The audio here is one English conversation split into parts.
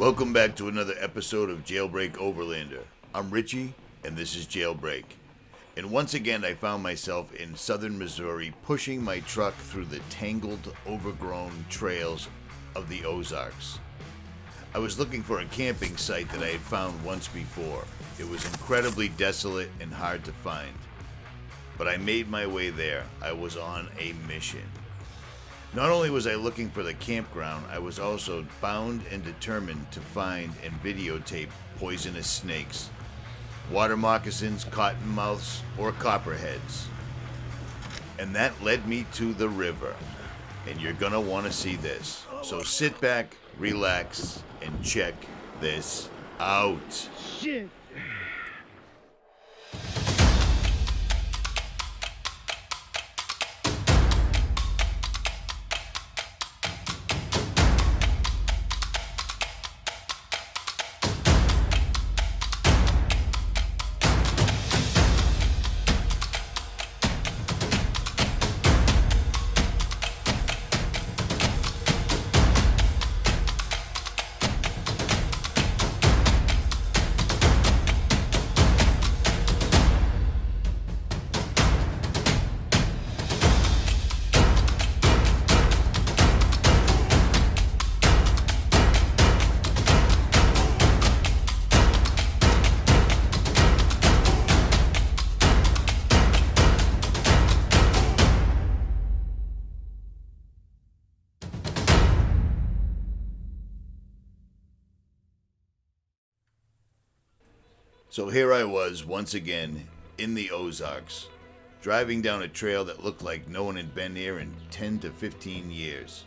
Welcome back to another episode of JailBreak Overlander. I'm Richie, and this is JailBreak. And once again, I found myself in southern Missouri pushing my truck through the tangled, overgrown trails of the Ozarks. I was looking for a camping site that I had found once before. It was incredibly desolate and hard to find. But I made my way there. I was on a mission. Not only was I looking for the campground, I was also bound and determined to find and videotape poisonous snakes, water moccasins, cottonmouths, or copperheads. And that led me to the river. And you're gonna want to see this. So sit back, relax, and check this out. Shit. So here I was, once again, in the Ozarks, driving down a trail that looked like no one had been here in 10 to 15 years.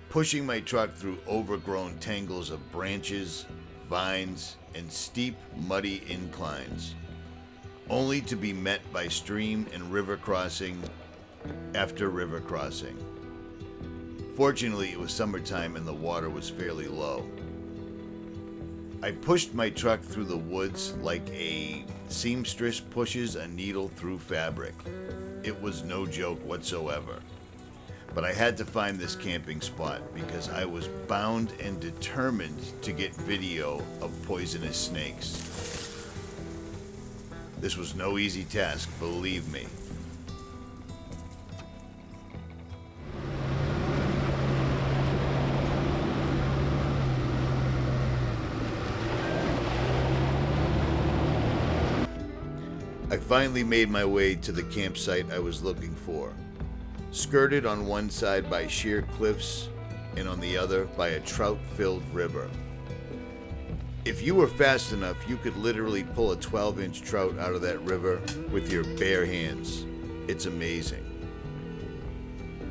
Pushing my truck through overgrown tangles of branches, vines, and steep, muddy inclines, only to be met by stream and river crossing after river crossing. Fortunately, it was summertime and the water was fairly low. I pushed my truck through the woods like a seamstress pushes a needle through fabric. It was no joke whatsoever. But I had to find this camping spot because I was bound and determined to get video of poisonous snakes. This was no easy task, believe me. I finally made my way to the campsite I was looking for, skirted on one side by sheer cliffs and on the other by a trout-filled river. If you were fast enough, you could literally pull a 12-inch trout out of that river with your bare hands. It's amazing.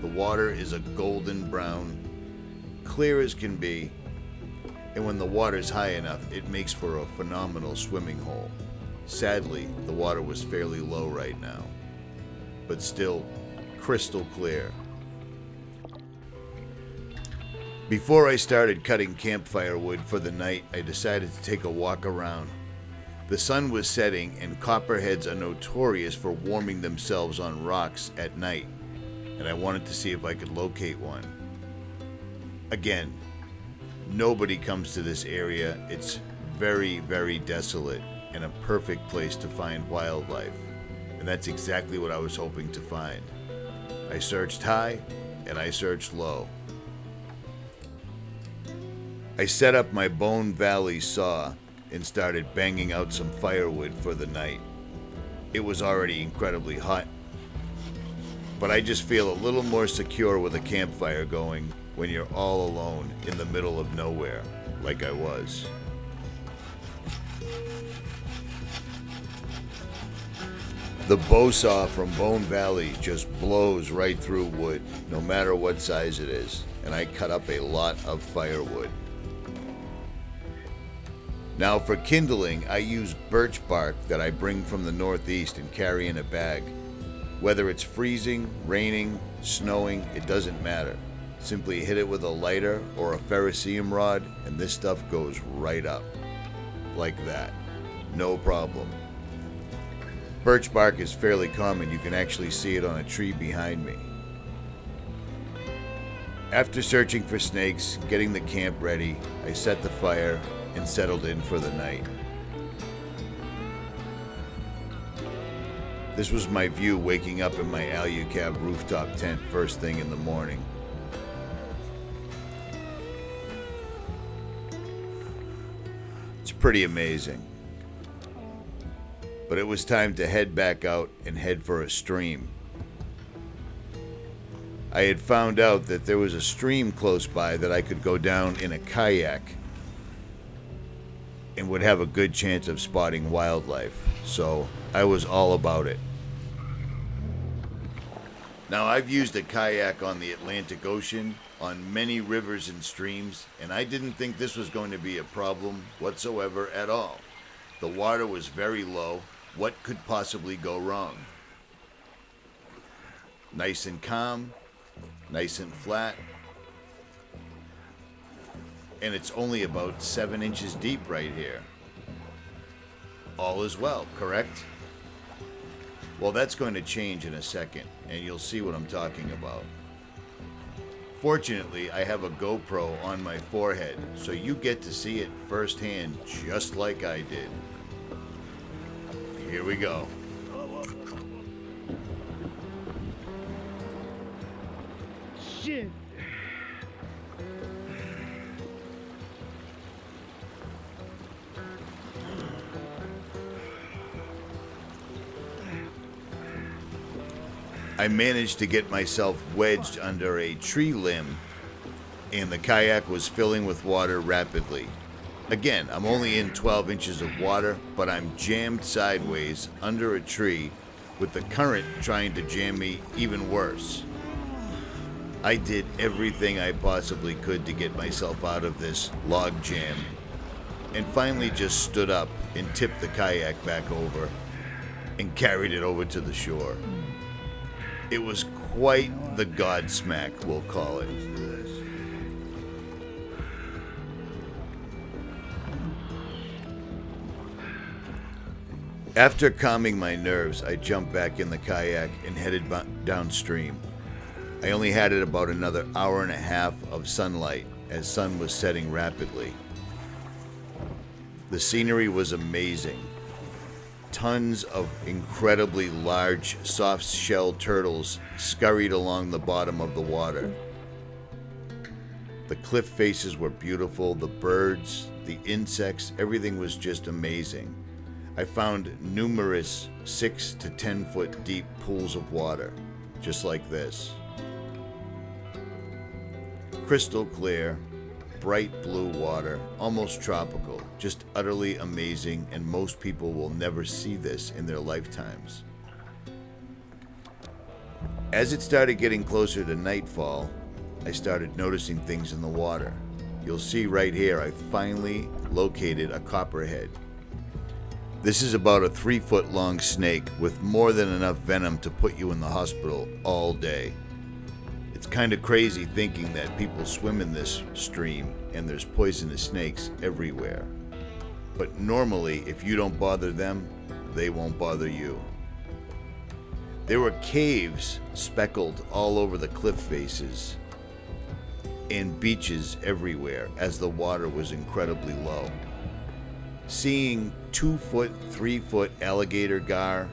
The water is a golden brown, clear as can be, and when the water's high enough, it makes for a phenomenal swimming hole. Sadly, the water was fairly low right now, but still crystal clear. Before I started cutting campfire wood for the night, I decided to take a walk around. The sun was setting, and copperheads are notorious for warming themselves on rocks at night, and I wanted to see if I could locate one. Again, nobody comes to this area. It's very, very desolate and a perfect place to find wildlife. And that's exactly what I was hoping to find. I searched high and I searched low. I set up my Bone Valley saw and started banging out some firewood for the night. It was already incredibly hot, but I just feel a little more secure with a campfire going when you're all alone in the middle of nowhere, like I was. The bow saw from Bone Valley just blows right through wood, no matter what size it is, and I cut up a lot of firewood. Now for kindling, I use birch bark that I bring from the Northeast and carry in a bag. Whether it's freezing, raining, snowing, it doesn't matter. Simply hit it with a lighter or a ferrocerium rod, and this stuff goes right up. Like that. No problem. Birch bark is fairly common. You can actually see it on a tree behind me. After searching for snakes, getting the camp ready, I set the fire and settled in for the night. This was my view waking up in my Alucab rooftop tent first thing in the morning. It's pretty amazing. But it was time to head back out and head for a stream. I had found out that there was a stream close by that I could go down in a kayak and would have a good chance of spotting wildlife, so I was all about it. Now, I've used a kayak on the Atlantic Ocean, on many rivers and streams, and I didn't think this was going to be a problem whatsoever at all. The water was very low. What could possibly go wrong? Nice and calm, nice and flat, and it's only about 7 inches deep right here. All is well, correct? Well, that's going to change in a second, and you'll see what I'm talking about. Fortunately, I have a GoPro on my forehead, so you get to see it firsthand just like I did. Here we go. Shit. I managed to get myself wedged under a tree limb, and the kayak was filling with water rapidly. Again, I'm only in 12 inches of water, but I'm jammed sideways under a tree with the current trying to jam me even worse. I did everything I possibly could to get myself out of this log jam, and finally just stood up and tipped the kayak back over and carried it over to the shore. It was quite the Godsmack, we'll call it. After calming my nerves, I jumped back in the kayak and headed downstream. I only had it about another hour and a half of sunlight as sun was setting rapidly. The scenery was amazing. Tons of incredibly large soft-shell turtles scurried along the bottom of the water. The cliff faces were beautiful, the birds, the insects, everything was just amazing. I found numerous 6 to 10 foot deep pools of water, just like this. Crystal clear, bright blue water, almost tropical, just utterly amazing, and most people will never see this in their lifetimes. As it started getting closer to nightfall, I started noticing things in the water. You'll see right here, I finally located a copperhead. This is about a 3-foot long snake with more than enough venom to put you in the hospital all day. It's kind of crazy thinking that people swim in this stream and there's poisonous snakes everywhere. But normally, if you don't bother them, they won't bother you. There were caves speckled all over the cliff faces and beaches everywhere as the water was incredibly low. Seeing 2-foot, 3-foot alligator gar,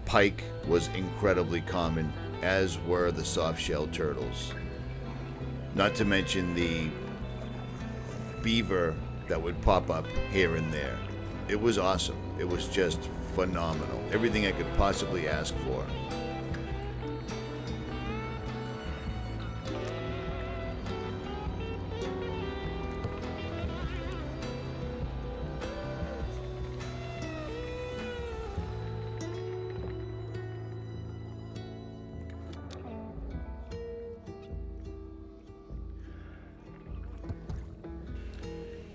pike was incredibly common, as were the soft-shell turtles. Not to mention the beaver that would pop up here and there. It was awesome. It was just phenomenal. Everything I could possibly ask for.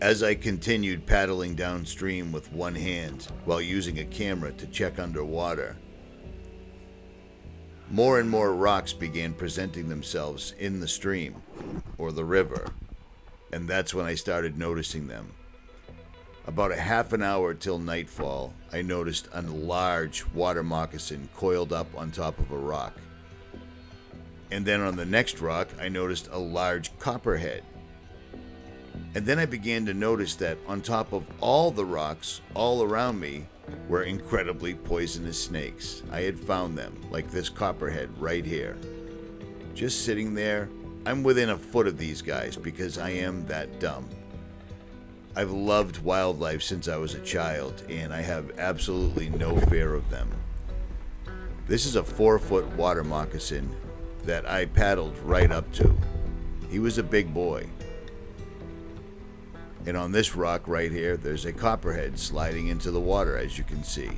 As I continued paddling downstream with one hand while using a camera to check underwater, more and more rocks began presenting themselves in the stream or the river, and that's when I started noticing them. About a half an hour till nightfall, I noticed a large water moccasin coiled up on top of a rock. And then on the next rock, I noticed a large copperhead. And then I began to notice that on top of all the rocks all around me were incredibly poisonous snakes. I had found them, like this copperhead right here. Just sitting there. I'm within a foot of these guys because I am that dumb. I've loved wildlife since I was a child, and I have absolutely no fear of them. This is a 4-foot water moccasin that I paddled right up to. He was a big boy. And on this rock right here, there's a copperhead sliding into the water, as you can see.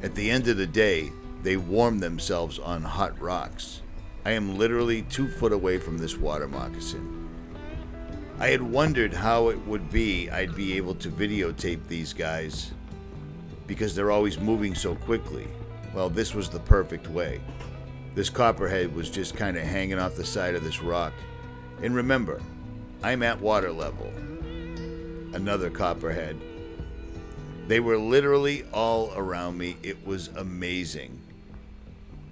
At the end of the day, they warm themselves on hot rocks. I am literally 2 foot away from this water moccasin. I had wondered how it would be I'd be able to videotape these guys because they're always moving so quickly. Well, this was the perfect way. This copperhead was just kind of hanging off the side of this rock. And remember, I'm at water level. Another copperhead. They were literally all around me. It was amazing.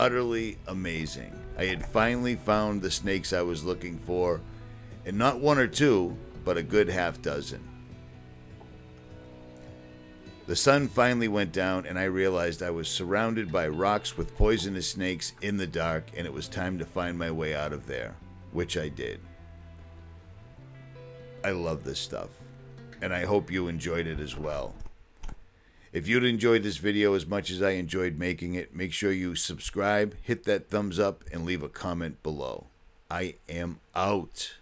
Utterly amazing. I had finally found the snakes I was looking for, and not 1 or 2, but a good half dozen. The sun finally went down, and I realized I was surrounded by rocks with poisonous snakes in the dark, and it was time to find my way out of there, which I did. I love this stuff, and I hope you enjoyed it as well. If you'd enjoyed this video as much as I enjoyed making it, make sure you subscribe, hit that thumbs up, and leave a comment below. I am out.